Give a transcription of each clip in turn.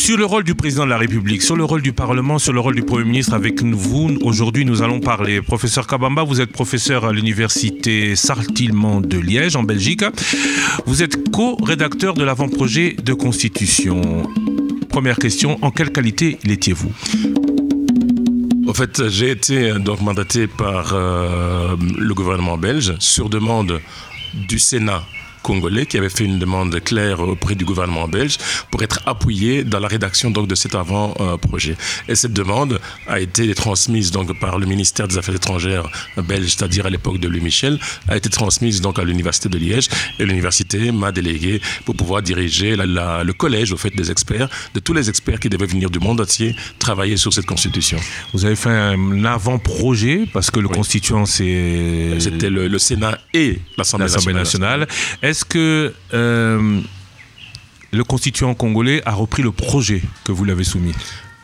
Sur le rôle du président de la République, sur le rôle du Parlement, sur le rôle du Premier ministre, avec vous, aujourd'hui, nous allons parler. Professeur Kabamba, vous êtes professeur à l'université Sartilman de Liège, en Belgique. Vous êtes co-rédacteur de l'avant-projet de constitution. Première question, en quelle qualité l'étiez-vous ? En fait, j'ai été donc mandaté par le gouvernement belge sur demande du Sénat congolais qui avait fait une demande claire auprès du gouvernement belge pour être appuyé dans la rédaction donc de cet avant-projet. Et cette demande a été transmise donc par le ministère des Affaires étrangères belge, c'est-à-dire à l'époque de Louis Michel, a été transmise donc à l'université de Liège et l'université m'a délégué pour pouvoir diriger le collège au fait des experts, de tous les experts qui devaient venir du monde entier travailler sur cette constitution. Vous avez fait un avant-projet parce que le constituant c'était le Sénat et l'Assemblée nationale. Est-ce que le constituant congolais a repris le projet que vous l'avez soumis ?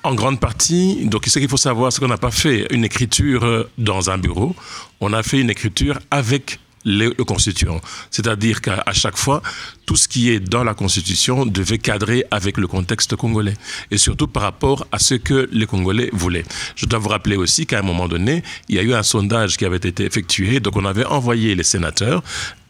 En grande partie, donc ce qu'il faut savoir, c'est qu'on n'a pas fait une écriture dans un bureau, on a fait une écriture avec le constituant. C'est-à-dire qu'à chaque fois, tout ce qui est dans la Constitution devait cadrer avec le contexte congolais. Et surtout par rapport à ce que les Congolais voulaient. Je dois vous rappeler aussi qu'à un moment donné, il y a eu un sondage qui avait été effectué. Donc on avait envoyé les sénateurs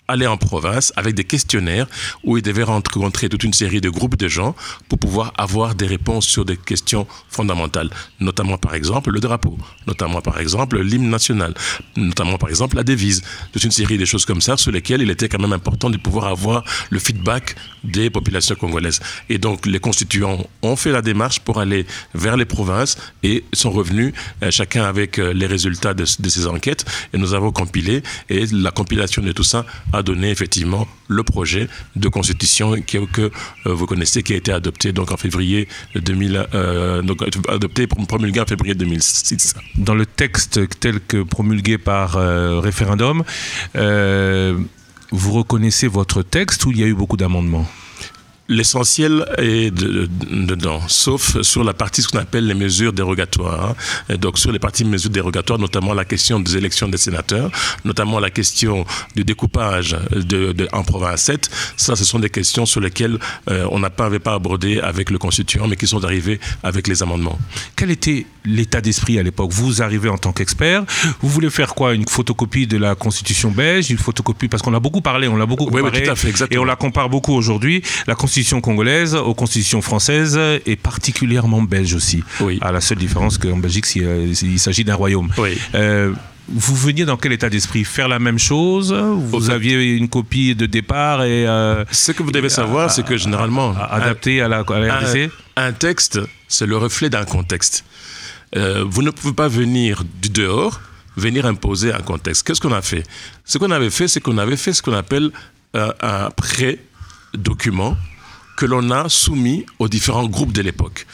aller en province avec des questionnaires où ils devaient rencontrer toute une série de groupes de gens pour pouvoir avoir des réponses sur des questions fondamentales, notamment par exemple le drapeau, notamment par exemple l'hymne national, notamment par exemple la devise, toute une série de choses comme ça sur lesquelles il était quand même important de pouvoir avoir le feedback des populations congolaises. Et donc les constituants ont fait la démarche pour aller vers les provinces et sont revenus chacun avec les résultats de ces enquêtes et nous avons compilé et la compilation de tout ça a donné effectivement le projet de constitution que vous connaissez, qui a été adopté donc en février 2000, adopté promulgué en février 2006. Dans le texte tel que promulgué par référendum, vous reconnaissez votre texte ou il y a eu beaucoup d'amendements ? L'essentiel est dedans, sauf sur la partie ce qu'on appelle les mesures dérogatoires. Et donc sur les parties mesures dérogatoires, notamment la question des élections des sénateurs, notamment la question du découpage en province 7. Ça, ce sont des questions sur lesquelles on n'avait pas abordé avec le constituant, mais qui sont arrivées avec les amendements. Quel était l'état d'esprit à l'époque ? Vous arrivez en tant qu'expert, vous voulez faire quoi ? Une photocopie de la constitution belge, une photocopie, parce qu'on a beaucoup parlé, on l'a beaucoup comparé, oui, tout à fait, exactement. Et on la compare beaucoup aujourd'hui. La constitution congolaise aux constitutions françaises et particulièrement belge aussi. Oui. À la seule différence qu'en Belgique, il s'agit d'un royaume. Oui. Vous veniez dans quel état d'esprit ? Faire la même chose ? Vous aviez une copie de départ et... ce que vous devez savoir, c'est que généralement... Adapté à la RDC ? Un texte, c'est le reflet d'un contexte. Vous ne pouvez pas venir du dehors, venir imposer un contexte. Qu'est-ce qu'on a fait ? Ce qu'on avait fait, c'est qu'on avait fait ce qu'on appelle un pré-document que l'on a soumis aux différents groupes de l'époque.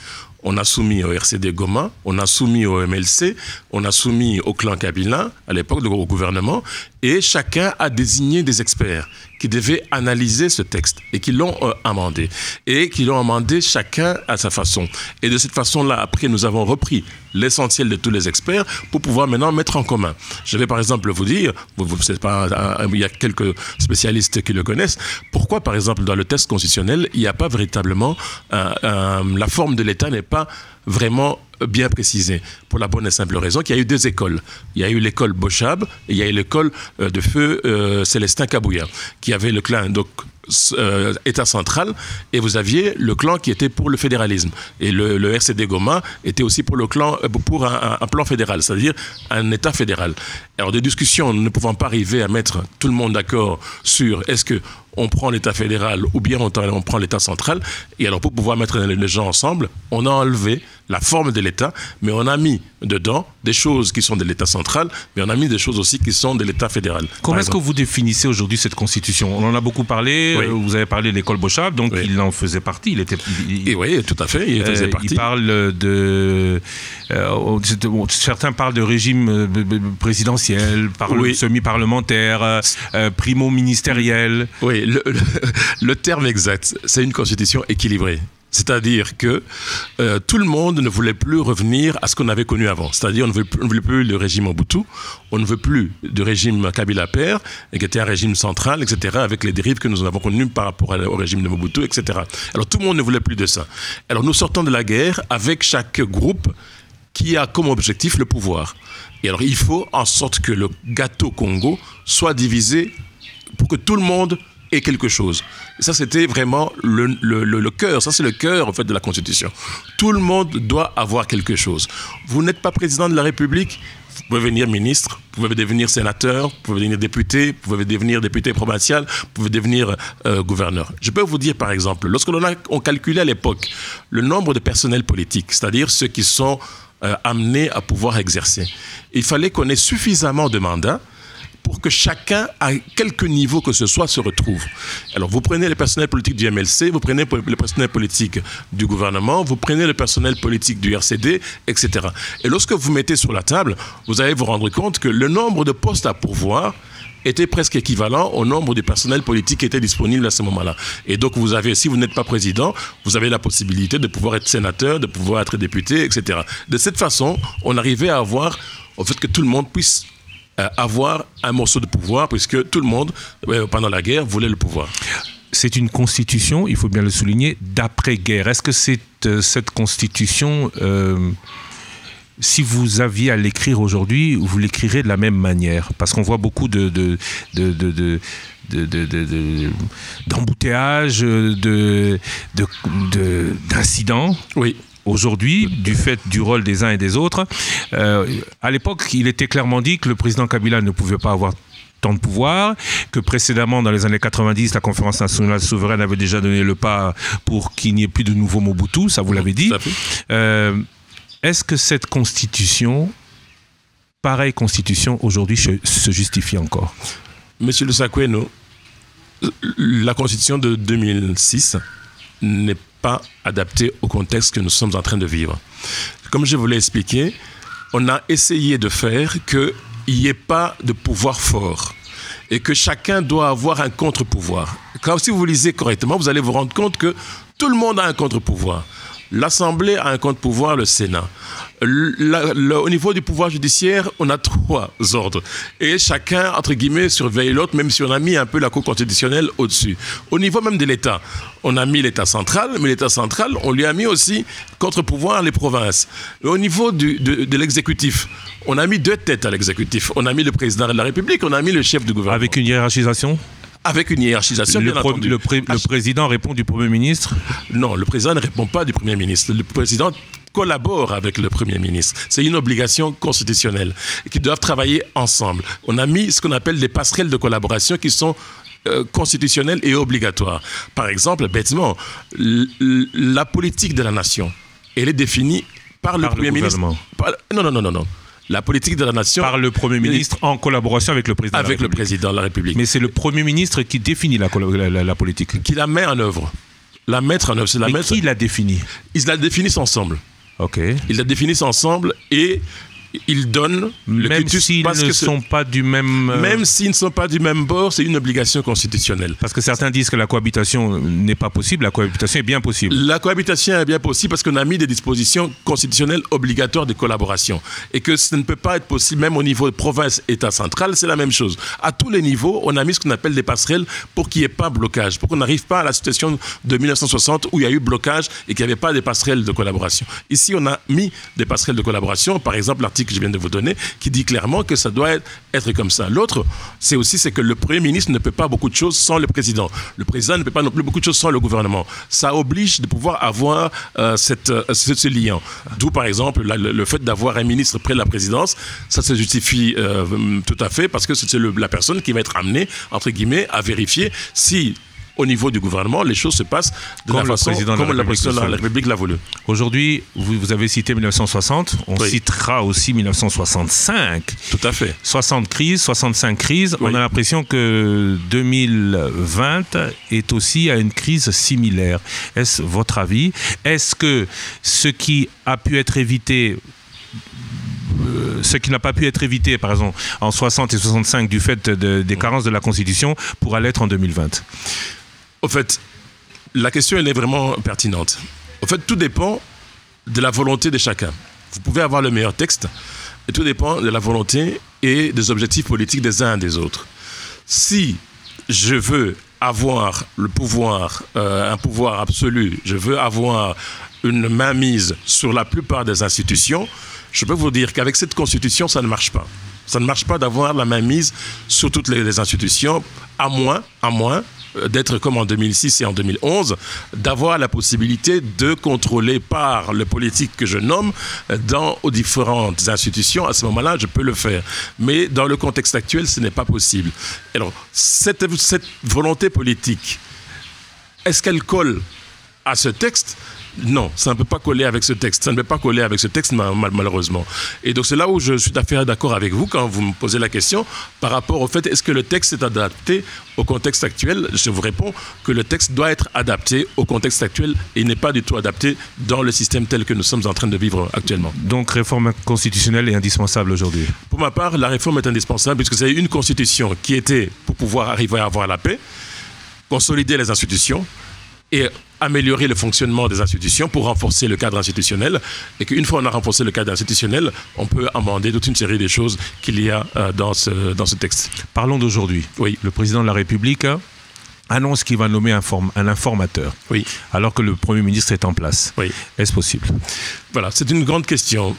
On a soumis au RCD Goma, on a soumis au MLC, on a soumis au clan Kabila, à l'époque, au gouvernement, et chacun a désigné des experts qui devaient analyser ce texte et qui l'ont amendé. Et qui l'ont amendé chacun à sa façon. Et de cette façon-là, après, nous avons repris l'essentiel de tous les experts pour pouvoir maintenant mettre en commun. Je vais par exemple vous dire, il y a quelques spécialistes qui le connaissent, pourquoi par exemple dans le texte constitutionnel, il n'y a pas véritablement, la forme de l'État n'est pas vraiment bien précisée, pour la bonne et simple raison qu'il y a eu deux écoles. Il y a eu l'école Bochab et il y a eu l'école de feu Célestin Kabouya, qui avait le clan donc État central, et vous aviez le clan qui était pour le fédéralisme. Et le RCD Goma était aussi pour le clan, pour un plan fédéral, c'est-à-dire un État fédéral. Alors des discussions ne pouvant pas arriver à mettre tout le monde d'accord sur est-ce que on prend l'État fédéral ou bien on prend l'État central. Et alors pour pouvoir mettre les gens ensemble, on a enlevé la forme de l'État, mais on a mis dedans des choses qui sont de l'État central, mais on a mis des choses aussi qui sont de l'État fédéral. Comment est-ce que vous définissez aujourd'hui cette constitution ? On en a beaucoup parlé, oui. Vous avez parlé de l'école Bochab, donc oui. Il en faisait partie. Oui, tout à fait, il faisait partie. Il parle de... certains parlent de régime présidentiel, oui. Semi-parlementaire, primo-ministériel. Oui, le terme exact, c'est une constitution équilibrée. C'est-à-dire que tout le monde ne voulait plus revenir à ce qu'on avait connu avant. C'est-à-dire on ne voulait plus le régime Mobutu, on ne veut plus du régime Kabila père, qui était un régime central, etc., avec les dérives que nous avons connues par rapport au régime de Mobutu, etc. Alors tout le monde ne voulait plus de ça. Alors nous sortons de la guerre avec chaque groupe qui a comme objectif le pouvoir. Et alors il faut en sorte que le gâteau Congo soit divisé pour que tout le monde ait quelque chose. Et ça, c'était vraiment le cœur. Ça, c'est le cœur, en fait, de la Constitution. Tout le monde doit avoir quelque chose. Vous n'êtes pas président de la République, vous pouvez devenir ministre, vous pouvez devenir sénateur, vous pouvez devenir député, vous pouvez devenir député provincial, vous pouvez devenir gouverneur. Je peux vous dire, par exemple, lorsque on calculait à l'époque le nombre de personnels politiques, c'est-à-dire ceux qui sont amenés à pouvoir exercer, il fallait qu'on ait suffisamment de mandats pour que chacun, à quelque niveau que ce soit, se retrouve. Alors, vous prenez les personnels politiques du MLC, vous prenez les personnels politiques du gouvernement, vous prenez le personnel politique du RCD, etc. Et lorsque vous mettez sur la table, vous allez vous rendre compte que le nombre de postes à pourvoir était presque équivalent au nombre de personnels politiques qui étaient disponibles à ce moment-là. Et donc, vous avez, si vous n'êtes pas président, vous avez la possibilité de pouvoir être sénateur, de pouvoir être député, etc. De cette façon, on arrivait à avoir, au fait, que tout le monde puisse avoir un morceau de pouvoir, puisque tout le monde, pendant la guerre, voulait le pouvoir. C'est une constitution, il faut bien le souligner, d'après-guerre. Est-ce que cette constitution, si vous aviez à l'écrire aujourd'hui, vous l'écrirez de la même manière? Parce qu'on voit beaucoup d'embouteillages, d'incidents. Oui. Aujourd'hui, du fait du rôle des uns et des autres, à l'époque, il était clairement dit que le président Kabila ne pouvait pas avoir tant de pouvoir, que précédemment, dans les années 90, la conférence nationale souveraine avait déjà donné le pas pour qu'il n'y ait plus de nouveau Mobutu, ça vous l'avez dit. Est-ce que cette constitution, pareille constitution, aujourd'hui se justifie encore? Monsieur Le Sakweno, la constitution de 2006 n'est pas adapté au contexte que nous sommes en train de vivre. Comme je vous l'ai expliqué, on a essayé de faire qu'il n'y ait pas de pouvoir fort et que chacun doit avoir un contre-pouvoir. Quand si vous lisez correctement, vous allez vous rendre compte que tout le monde a un contre-pouvoir. L'Assemblée a un contre-pouvoir, le Sénat. Au niveau du pouvoir judiciaire, on a 3 ordres. Et chacun, entre guillemets, surveille l'autre, même si on a mis un peu la Cour constitutionnelle au-dessus. Au niveau même de l'État, on a mis l'État central, mais l'État central, on lui a mis aussi contre-pouvoir les provinces. Au niveau de l'exécutif, on a mis 2 têtes à l'exécutif. On a mis le président de la République, on a mis le chef du gouvernement. Avec une hiérarchisation ? Avec une hiérarchisation, bien entendu. Le président répond du Premier ministre? Non, le président ne répond pas du Premier ministre. Le président collabore avec le Premier ministre. C'est une obligation constitutionnelle qu'ils doivent travailler ensemble. On a mis ce qu'on appelle des passerelles de collaboration qui sont constitutionnelles et obligatoires. Par exemple, bêtement, la politique de la nation, elle est définie par le Premier ministre. Non. La politique de la nation... Par le Premier ministre en collaboration avec le Président de la République. Avec le Président de la République. Mais c'est le Premier ministre qui définit la politique. Qui la met en œuvre. La mettre en œuvre. Mais qui l'a définie? Ils la définissent ensemble. Ok. Ils la définissent ensemble et ils donnent le même s'ils ne sont pas du même... Même s'ils ne sont pas du même bord, c'est une obligation constitutionnelle. Parce que certains disent que la cohabitation n'est pas possible, la cohabitation est bien possible. La cohabitation est bien possible parce qu'on a mis des dispositions constitutionnelles obligatoires de collaboration. Et que ça ne peut pas être possible, même au niveau de province, État central, c'est la même chose. À tous les niveaux, on a mis ce qu'on appelle des passerelles pour qu'il n'y ait pas blocage, pour qu'on n'arrive pas à la situation de 1960 où il y a eu blocage et qu'il n'y avait pas des passerelles de collaboration. Ici, on a mis des passerelles de collaboration, par exemple, l'article que je viens de vous donner, qui dit clairement que ça doit être comme ça. L'autre, c'est que le Premier ministre ne peut pas beaucoup de choses sans le Président. Le Président ne peut pas non plus beaucoup de choses sans le gouvernement. Ça oblige de pouvoir avoir ce lien. D'où, par exemple, le fait d'avoir un ministre près de la présidence, ça se justifie tout à fait parce que c'est la personne qui va être amenée, entre guillemets, à vérifier si... Au niveau du gouvernement, les choses se passent de la façon comme le président de la République l'a voulu. Aujourd'hui, vous avez cité 1960, on citera aussi 1965. Tout à fait. 60 crises, 65 crises. Oui. On a l'impression que 2020 est aussi à une crise similaire. Est-ce votre avis? Est-ce que ce qui a pu être évité... ce qui n'a pas pu être évité, par exemple, en 60 et 65 du fait des carences de la Constitution, pourra l'être en 2020? Au fait, la question, elle est vraiment pertinente. En fait, tout dépend de la volonté de chacun. Vous pouvez avoir le meilleur texte, et tout dépend de la volonté et des objectifs politiques des uns et des autres. Si je veux avoir le pouvoir, un pouvoir absolu, je veux avoir une mainmise sur la plupart des institutions, je peux vous dire qu'avec cette constitution, ça ne marche pas. Ça ne marche pas d'avoir la mainmise sur toutes les institutions, à moins d'être comme en 2006 et en 2011, d'avoir la possibilité de contrôler par le politique que je nomme aux différentes institutions. À ce moment-là, je peux le faire. Mais dans le contexte actuel, ce n'est pas possible. Alors, cette volonté politique, est-ce qu'elle colle à ce texte ? Non, ça ne peut pas coller avec ce texte. Ça ne peut pas coller avec ce texte, malheureusement. Et donc, c'est là où je suis tout à fait d'accord avec vous quand vous me posez la question par rapport au fait, est-ce que le texte est adapté au contexte actuel ? Je vous réponds que le texte doit être adapté au contexte actuel et il n'est pas du tout adapté dans le système tel que nous sommes en train de vivre actuellement. Donc, réforme constitutionnelle est indispensable aujourd'hui ? Pour ma part, la réforme est indispensable puisque c'est une constitution qui était pour pouvoir arriver à avoir la paix, consolider les institutions et améliorer le fonctionnement des institutions pour renforcer le cadre institutionnel et qu'une fois on a renforcé le cadre institutionnel, on peut amender toute une série de choses qu'il y a dans ce texte. Parlons d'aujourd'hui. Oui. Le président de la République annonce qu'il va nommer un informateur, oui, alors que le Premier ministre est en place. Oui. Est-ce possible ? Voilà, c'est une grande question.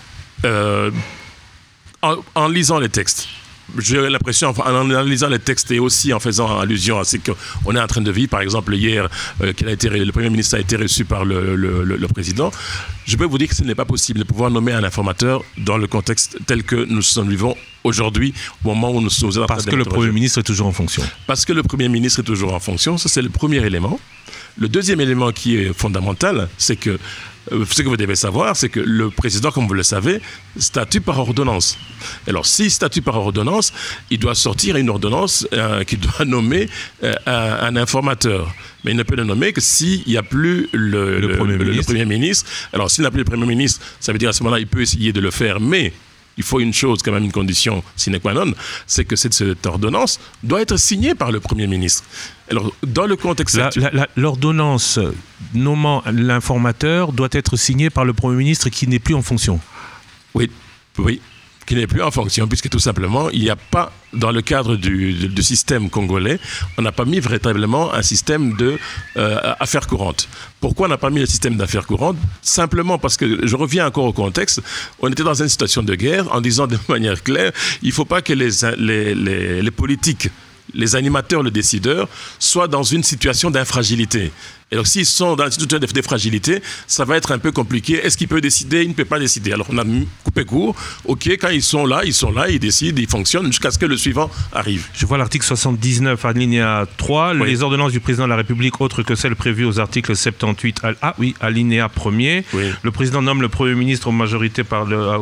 En lisant les textes, j'ai l'impression, en analysant les textes et aussi en faisant allusion à ce qu'on est en train de vivre, par exemple hier, le Premier ministre a été reçu par le président, je peux vous dire que ce n'est pas possible de pouvoir nommer un informateur dans le contexte tel que nous vivons aujourd'hui, au moment où nous sommes en train de... Parce que le Premier ministre est toujours en fonction. Parce que le Premier ministre est toujours en fonction, ça c'est le premier élément. Le deuxième élément qui est fondamental, c'est que ce que vous devez savoir, c'est que le président, comme vous le savez, statue par ordonnance. Alors, s'il statue par ordonnance, il doit sortir une ordonnance qui doit nommer un informateur. Mais il ne peut le nommer que s'il n'y a plus le Premier ministre. Alors, s'il n'a plus le Premier ministre, ça veut dire à ce moment-là, il peut essayer de le faire, mais il faut une chose, quand même une condition sine qua non, c'est que cette ordonnance doit être signée par le Premier ministre. Alors, dans le contexte actuel... L'ordonnance nommant l'informateur doit être signée par le Premier ministre qui n'est plus en fonction. Oui, qui n'est plus en fonction, puisque tout simplement, il n'y a pas, dans le cadre du système congolais, on n'a pas mis véritablement un système d'affaires courantes. Pourquoi on n'a pas mis le système d'affaires courantes ? Simplement parce que, je reviens encore au contexte, on était dans une situation de guerre en disant de manière claire, il ne faut pas que les politiques, les animateurs, les décideurs, soient dans une situation d'infragilité. Et donc, s'ils sont dans une situation de fragilité, ça va être un peu compliqué. Est-ce qu'il peut décider ? Il ne peut pas décider. Alors, on a coupé court. OK, quand ils sont là, ils décident, ils fonctionnent jusqu'à ce que le suivant arrive. Je vois l'article 79, alinéa 3. Oui. Les ordonnances du président de la République, autres que celles prévues aux articles 78, alinéa 1er. Oui. Le président nomme le Premier ministre au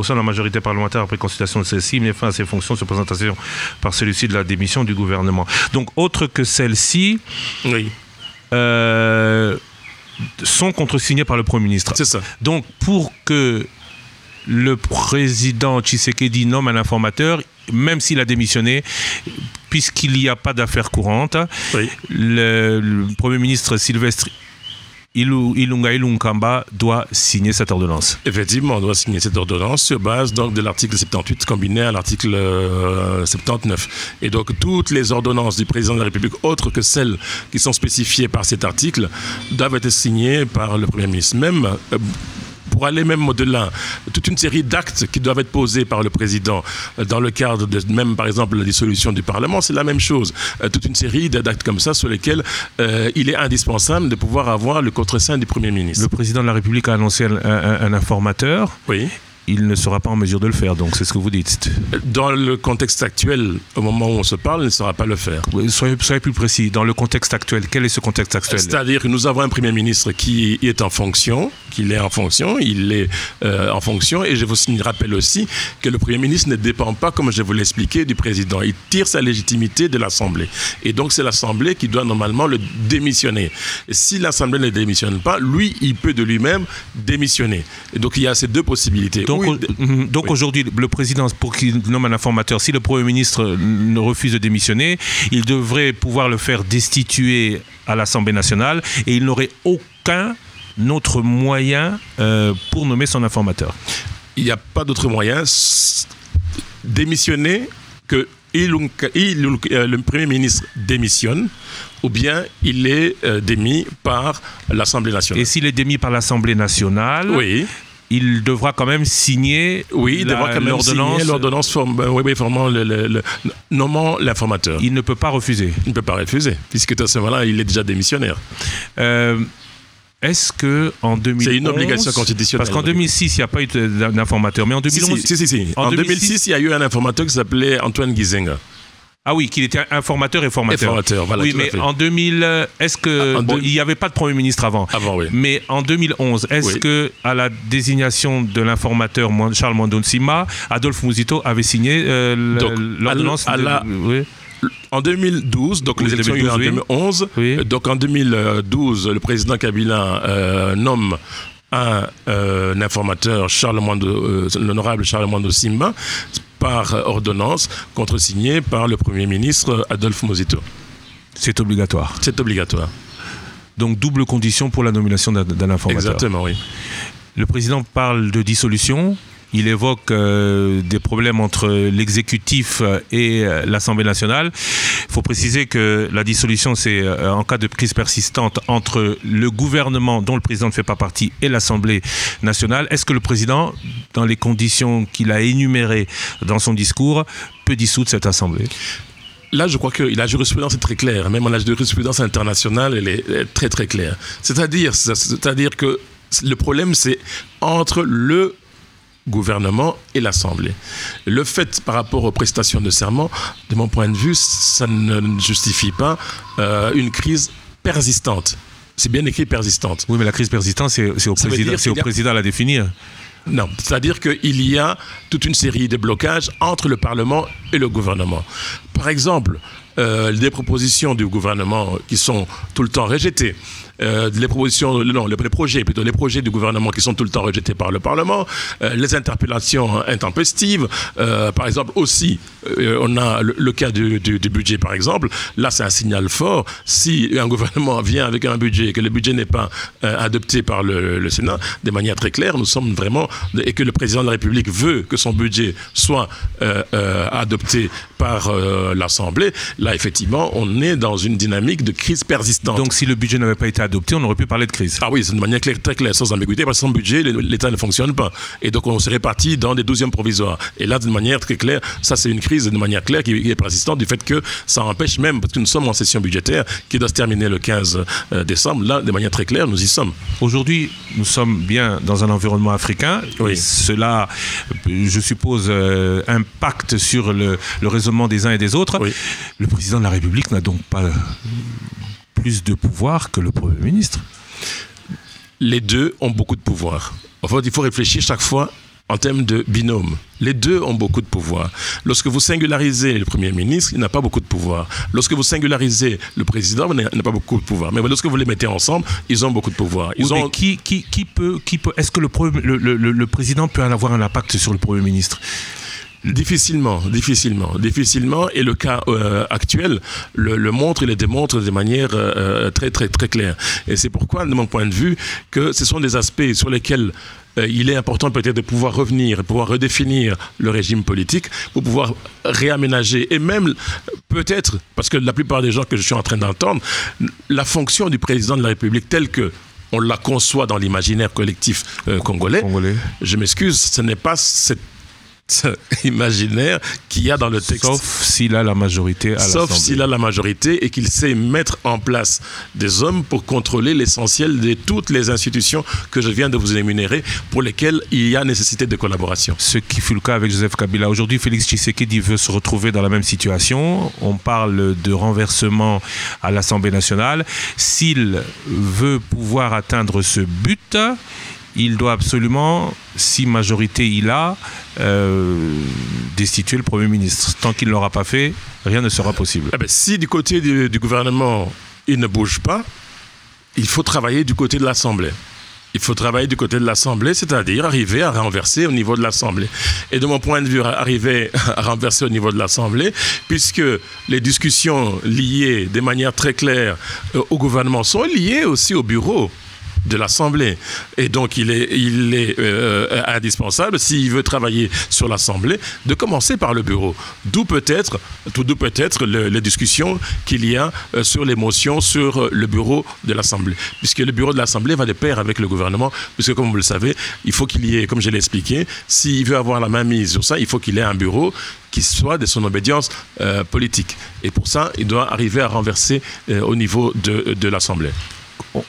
sein de la majorité parlementaire après consultation de celle-ci, met fin à ses fonctions sur présentation par celui-ci de la démission du gouvernement. Donc, autre que celle-ci... Oui. Sont contresignés par le Premier ministre. C'est ça. Donc, pour que le président Tshisekedi nomme un informateur, même s'il a démissionné, puisqu'il n'y a pas d'affaires courantes, oui, le Premier ministre Sylvestre Ilunga Ilunkamba doit signer cette ordonnance. Effectivement, on doit signer cette ordonnance sur base donc, de l'article 78 combiné à l'article 79. Et donc, toutes les ordonnances du président de la République, autres que celles qui sont spécifiées par cet article, doivent être signées par le Premier ministre. Même... pour aller même au-delà, toute une série d'actes qui doivent être posés par le président dans le cadre de même, par exemple, la dissolution du Parlement, c'est la même chose. Toute une série d'actes comme ça sur lesquels il est indispensable de pouvoir avoir le contreseing du Premier ministre. Le président de la République a annoncé un informateur. Oui. Il ne sera pas en mesure de le faire, donc c'est ce que vous dites. Dans le contexte actuel, au moment où on se parle, il ne saura pas le faire. Oui, soyez plus précis. Dans le contexte actuel, quel est ce contexte actuel ? C'est-à-dire que nous avons un Premier ministre qui est en fonction, et je vous rappelle aussi que le Premier ministre ne dépend pas, comme je vous l'ai expliqué, du président. Il tire sa légitimité de l'Assemblée. Et donc c'est l'Assemblée qui doit normalement le démissionner. Et si l'Assemblée ne démissionne pas, lui, il peut de lui-même démissionner. Et donc il y a ces deux possibilités. Donc aujourd'hui, le président, pour qu'il nomme un informateur, si le Premier ministre ne refuse de démissionner, il devrait pouvoir le faire destituer à l'Assemblée nationale et il n'aurait aucun autre moyen pour nommer son informateur? Il n'y a pas d'autre moyen. Démissionner, que le Premier ministre démissionne, ou bien il est démis par l'Assemblée nationale. Et s'il est démis par l'Assemblée nationale, oui, il devra quand même signer l'ordonnance nommant l'informateur. Il ne peut pas refuser. Il ne peut pas refuser, puisque à ce moment-là, il est déjà démissionnaire. Est-ce que en 2011... C'est une obligation constitutionnelle. Parce qu'en 2006, il n'y a pas eu d'informateur. Mais en 2011... Si. En 2006, il y a eu un informateur qui s'appelait Antoine Gizenga. Ah oui, qu'il était informateur et formateur. Voilà, oui, mais en 2000, est-ce que... il n'y avait pas de Premier ministre avant. Oui. Mais en 2011, est-ce que à la désignation de l'informateur Charles Mwando-Nsima, Adolphe Mouzito avait signé l'ordonnance En 2012, donc les élections en 2011, donc en 2012, le président Kabila nomme un informateur, l'honorable Charles Mwando-Nsima, par ordonnance, contresignée par le Premier ministre Adolphe Mouzito. C'est obligatoire. C'est obligatoire. Donc double condition pour la nomination d'un informateur. Exactement, oui. Le président parle de dissolution. Il évoque des problèmes entre l'exécutif et l'Assemblée nationale. Il faut préciser que la dissolution, c'est en cas de crise persistante entre le gouvernement, dont le président ne fait pas partie, et l'Assemblée nationale. Est-ce que le président, dans les conditions qu'il a énumérées dans son discours, peut dissoudre cette Assemblée ? Là, je crois que la jurisprudence est très claire. Même la jurisprudence internationale, elle est très très claire. C'est-à-dire que le problème, c'est entre le gouvernement et l'Assemblée. Le fait par rapport aux prestations de serment, de mon point de vue, ça ne justifie pas une crise persistante. C'est bien écrit persistante. Oui, mais la crise persistante, c'est au président à la définir. Non, c'est-à-dire qu'il y a toute une série de blocages entre le Parlement et le gouvernement. Par exemple, des propositions du gouvernement qui sont tout le temps rejetées. Les projets du gouvernement qui sont tout le temps rejetés par le Parlement, les interpellations intempestives, par exemple aussi, on a le cas du budget par exemple, là c'est un signal fort, si un gouvernement vient avec un budget et que le budget n'est pas adopté par le Sénat, de manière très claire, nous sommes vraiment, et que le président de la République veut que son budget soit adopté par l'Assemblée, là effectivement on est dans une dynamique de crise persistante. Donc si le budget n'avait pas été adopté, on aurait pu parler de crise. Ah oui, c'est de manière très claire, sans ambiguïté, parce que sans budget, l'État ne fonctionne pas. Et donc on serait parti dans des 12e provisoires. Et là, de manière très claire, ça c'est une crise de manière claire qui est persistante du fait que ça empêche même, parce que nous sommes en session budgétaire qui doit se terminer le 15 décembre, là, de manière très claire, nous y sommes. Aujourd'hui, nous sommes bien dans un environnement africain. Oui. Et cela, je suppose, impacte sur le raisonnement des uns et des autres. Oui. Le président de la République n'a donc pas plus de pouvoir que le Premier ministre. Les deux ont beaucoup de pouvoir. En fait, il faut réfléchir chaque fois en termes de binôme. Les deux ont beaucoup de pouvoir. Lorsque vous singularisez le Premier ministre, il n'a pas beaucoup de pouvoir. Lorsque vous singularisez le président, il n'a pas beaucoup de pouvoir. Mais lorsque vous les mettez ensemble, ils ont beaucoup de pouvoir. Mais qui peut est-ce que le président peut en avoir un impact sur le Premier ministre ? Difficilement. Et le cas actuel le montre et le démontre de manière très, très, très claire. Et c'est pourquoi, de mon point de vue, que ce sont des aspects sur lesquels il est important peut-être de pouvoir revenir, de pouvoir redéfinir le régime politique, pour pouvoir réaménager. Et même, peut-être, parce que la plupart des gens que je suis en train d'entendre, la fonction du président de la République telle que on la conçoit dans l'imaginaire collectif congolais, je m'excuse, ce n'est pas cette imaginaire qu'il y a dans le texte. Sauf s'il a la majorité à l'Assemblée. Sauf s'il a la majorité et qu'il sait mettre en place des hommes pour contrôler l'essentiel de toutes les institutions que je viens de vous énumérer, pour lesquelles il y a nécessité de collaboration. Ce qui fut le cas avec Joseph Kabila. Aujourd'hui, Félix Tshisekedi veut se retrouver dans la même situation. On parle de renversement à l'Assemblée nationale. S'il veut pouvoir atteindre ce but, il doit absolument, si majorité il a, destituer le Premier ministre. Tant qu'il ne l'aura pas fait, rien ne sera possible. Si du côté du gouvernement, il ne bouge pas, il faut travailler du côté de l'Assemblée. Il faut travailler du côté de l'Assemblée, c'est-à-dire arriver à renverser au niveau de l'Assemblée. Et de mon point de vue, arriver à renverser au niveau de l'Assemblée, puisque les discussions liées de manière très claire au gouvernement sont liées aussi au bureau de l'Assemblée. Et donc, il est indispensable, s'il veut travailler sur l'Assemblée, de commencer par le bureau. D'où peut-être les discussions qu'il y a sur les motions sur le bureau de l'Assemblée. Puisque le bureau de l'Assemblée va de pair avec le gouvernement, puisque comme vous le savez, il faut qu'il y ait, comme je l'ai expliqué, s'il veut avoir la main mise sur ça, il faut qu'il ait un bureau qui soit de son obédience politique. Et pour ça, il doit arriver à renverser au niveau de l'Assemblée.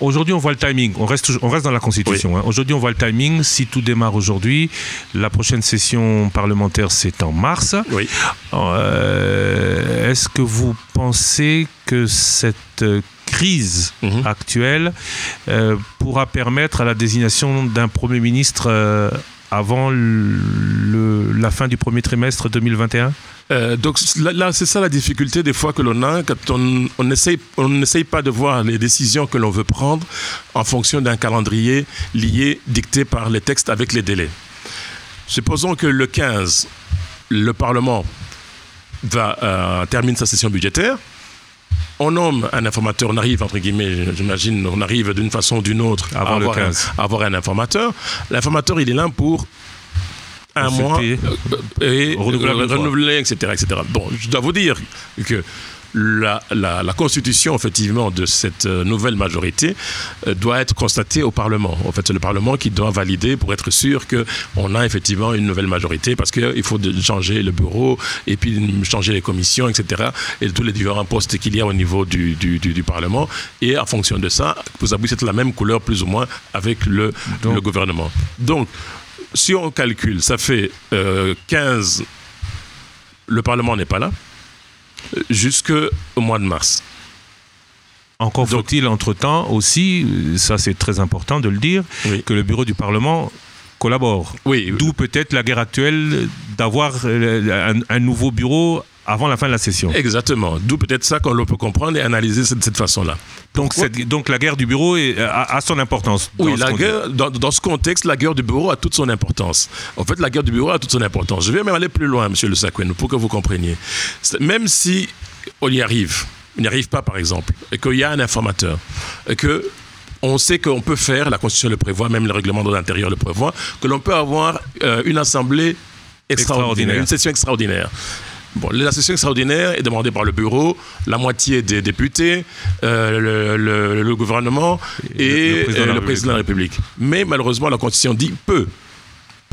Aujourd'hui, on voit le timing. On reste dans la Constitution. Oui. Hein. Aujourd'hui, on voit le timing. Si tout démarre aujourd'hui, la prochaine session parlementaire, c'est en mars. Oui. Est-ce que vous pensez que cette crise actuelle pourra permettre à la désignation d'un Premier ministre avant la fin du premier trimestre 2021 ? Donc là, c'est ça la difficulté des fois que l'on a quand on n'essaye pas de voir les décisions que l'on veut prendre en fonction d'un calendrier dicté par les textes avec les délais. Supposons que le 15, le Parlement termine sa session budgétaire. On nomme un informateur, on arrive, entre guillemets, j'imagine, on arrive d'une façon ou d'une autre à avoir un informateur. L'informateur, il est là pour un mois et renouveler, etc., etc. Bon, je dois vous dire que la constitution, effectivement, de cette nouvelle majorité doit être constatée au Parlement. En fait, c'est le Parlement qui doit valider pour être sûr qu'on a effectivement une nouvelle majorité, parce qu'il faut changer le bureau et puis changer les commissions, etc., et tous les différents postes qu'il y a au niveau du Parlement. Et en fonction de ça, vous avez la même couleur, plus ou moins, avec le gouvernement. Donc, si on calcule, ça fait 15, le Parlement n'est pas là, jusqu'au mois de mars. Encore faut-il entre-temps aussi, ça c'est très important de le dire, que le bureau du Parlement collabore. Oui. D'où peut-être la guerre actuelle d'avoir un nouveau bureau avant la fin de la session. Exactement. D'où peut-être ça qu'on peut comprendre et analyser de cette façon-là. Donc la guerre du bureau a son importance. Oui, dans ce contexte, la guerre du bureau a toute son importance. En fait, la guerre du bureau a toute son importance. Je vais même aller plus loin, M. Le Sakwen, pour que vous compreniez. Même si on n'y arrive pas, par exemple, et qu'il y a un informateur, et que on sait qu'on peut faire, la Constitution le prévoit, même le règlement de l'intérieur le prévoit, que l'on peut avoir une assemblée extraordinaire, une session extraordinaire. Bon, la session extraordinaire est demandée par le bureau, la moitié des députés, le gouvernement et le président de la République. Mais malheureusement, la Constitution dit peu.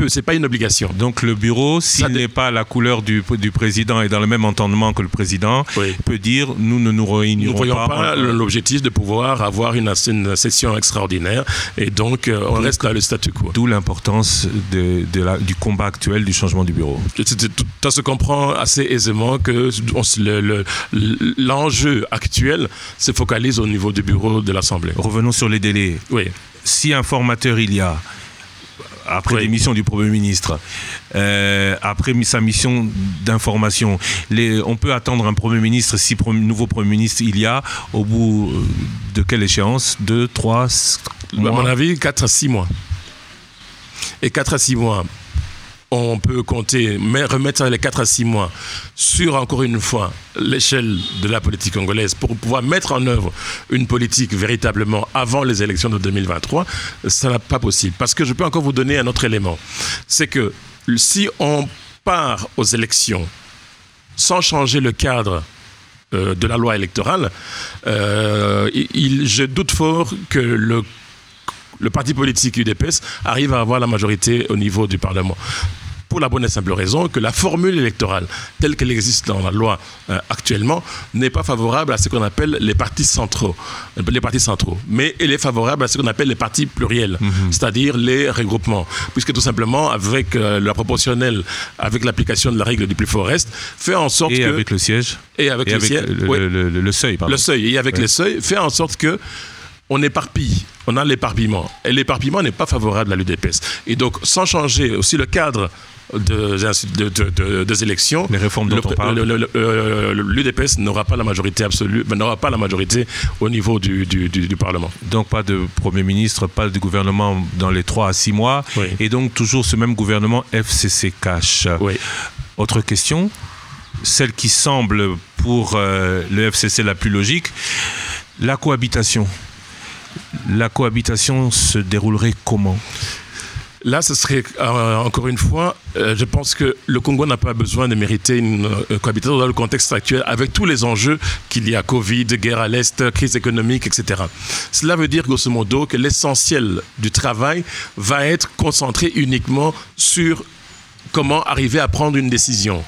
C'est pas une obligation. Donc le bureau, s'il n'est pas la couleur du président et dans le même entendement que le président, peut dire nous ne nous réunirons pas. Nous ne voyons pas l'objectif de pouvoir avoir une session extraordinaire et donc on reste là le statu quo. D'où l'importance du combat actuel du changement du bureau. Ça se comprend assez aisément que l'enjeu actuel se focalise au niveau du bureau de l'Assemblée. Revenons sur les délais. Oui. Si un formateur il y a après l'émission du Premier ministre, après sa mission d'information, on peut attendre un Premier ministre, si nouveau Premier ministre il y a, au bout de quelle échéance? 2, 3 mois? À mon avis, 4 à 6 mois. Et 4 à 6 mois, on peut compter, remettre les 4 à 6 mois sur, encore une fois, l'échelle de la politique congolaise pour pouvoir mettre en œuvre une politique véritablement avant les élections de 2023, ça n'est pas possible. Parce que je peux encore vous donner un autre élément. C'est que si on part aux élections sans changer le cadre de la loi électorale, je doute fort que le parti politique UDPS arrive à avoir la majorité au niveau du Parlement. Pour la bonne et simple raison que la formule électorale, telle qu'elle existe dans la loi actuellement, n'est pas favorable à ce qu'on appelle les partis centraux. Mais elle est favorable à ce qu'on appelle les partis pluriels, c'est-à-dire les regroupements. Puisque tout simplement, avec la proportionnelle, avec l'application de la règle du plus fort reste, fait en sorte que... avec le siège. Et avec le siège. Le seuil, pardon. Le seuil. Et avec les seuils, fait en sorte que on éparpille, on a l'éparpillement. Et l'éparpillement n'est pas favorable à l'UDPS. Et donc, sans changer aussi le cadre des élections, les réformes dont on parle, l'UDPS n'aura pas la majorité absolue, n'aura pas la majorité au niveau du Parlement. Donc pas de Premier ministre, pas de gouvernement dans les 3 à 6 mois, et donc toujours ce même gouvernement FCC cash. Autre question, celle qui semble pour le FCC la plus logique, la cohabitation. la cohabitation se déroulerait comment ? Là, ce serait, encore une fois, je pense que le Congo n'a pas besoin de mériter une cohabitation dans le contexte actuel, avec tous les enjeux qu'il y a, Covid, guerre à l'Est, crise économique, etc. Cela veut dire, grosso modo, que l'essentiel du travail va être concentré uniquement sur comment arriver à prendre une décision.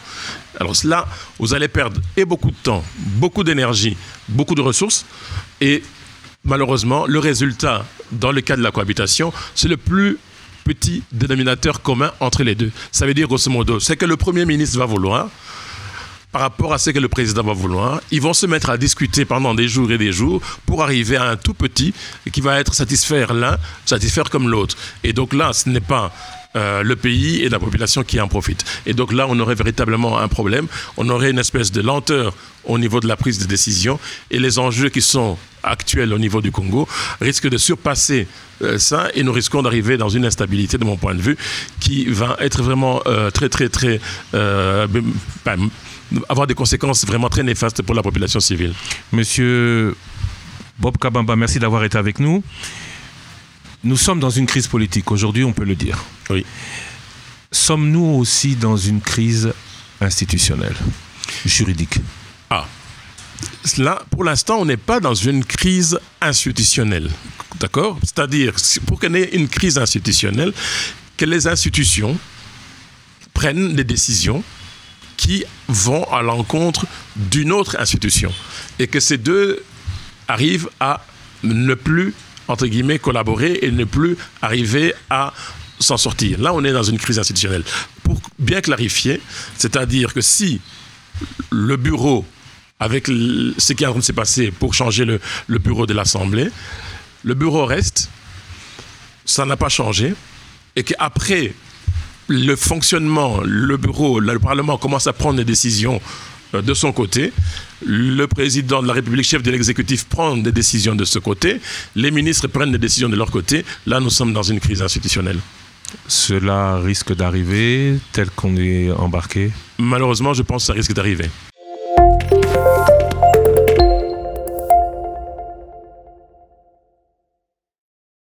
Alors là, vous allez perdre et beaucoup de temps, beaucoup d'énergie, beaucoup de ressources, et malheureusement, le résultat, dans le cas de la cohabitation, c'est le plus petit dénominateur commun entre les deux. Ça veut dire, grosso modo, c'est que le Premier ministre va vouloir, par rapport à ce que le président va vouloir, ils vont se mettre à discuter pendant des jours et des jours pour arriver à un tout petit qui va être satisfaire l'un, satisfaire comme l'autre. Et donc là, ce n'est pas le pays et la population qui en profitent. Et donc là, on aurait véritablement un problème. On aurait une espèce de lenteur au niveau de la prise de décision, et les enjeux qui sont actuels au niveau du Congo risquent de surpasser ça, et nous risquons d'arriver dans une instabilité, de mon point de vue, qui va être vraiment avoir des conséquences vraiment très néfastes pour la population civile. Monsieur Bob Kabamba, merci d'avoir été avec nous. Nous sommes dans une crise politique, aujourd'hui on peut le dire. Oui. Sommes-nous aussi dans une crise institutionnelle, juridique ? Là, pour l'instant, on n'est pas dans une crise institutionnelle. D'accord ? C'est-à-dire, pour qu'on ait une crise institutionnelle, que les institutions prennent des décisions qui vont à l'encontre d'une autre institution. Et que ces deux arrivent à ne plus, entre guillemets, collaborer et ne plus arriver à s'en sortir. Là, on est dans une crise institutionnelle. Pour bien clarifier, c'est-à-dire que si le bureau, avec ce qui est en train de se passer pour changer le bureau de l'Assemblée, le bureau reste, ça n'a pas changé, et qu'après le fonctionnement, le bureau, le Parlement commence à prendre des décisions de son côté, le président de la République, chef de l'exécutif, prend des décisions de ce côté, les ministres prennent des décisions de leur côté, là nous sommes dans une crise institutionnelle. Cela risque d'arriver tel qu'on est embarqué ? Malheureusement, je pense que ça risque d'arriver.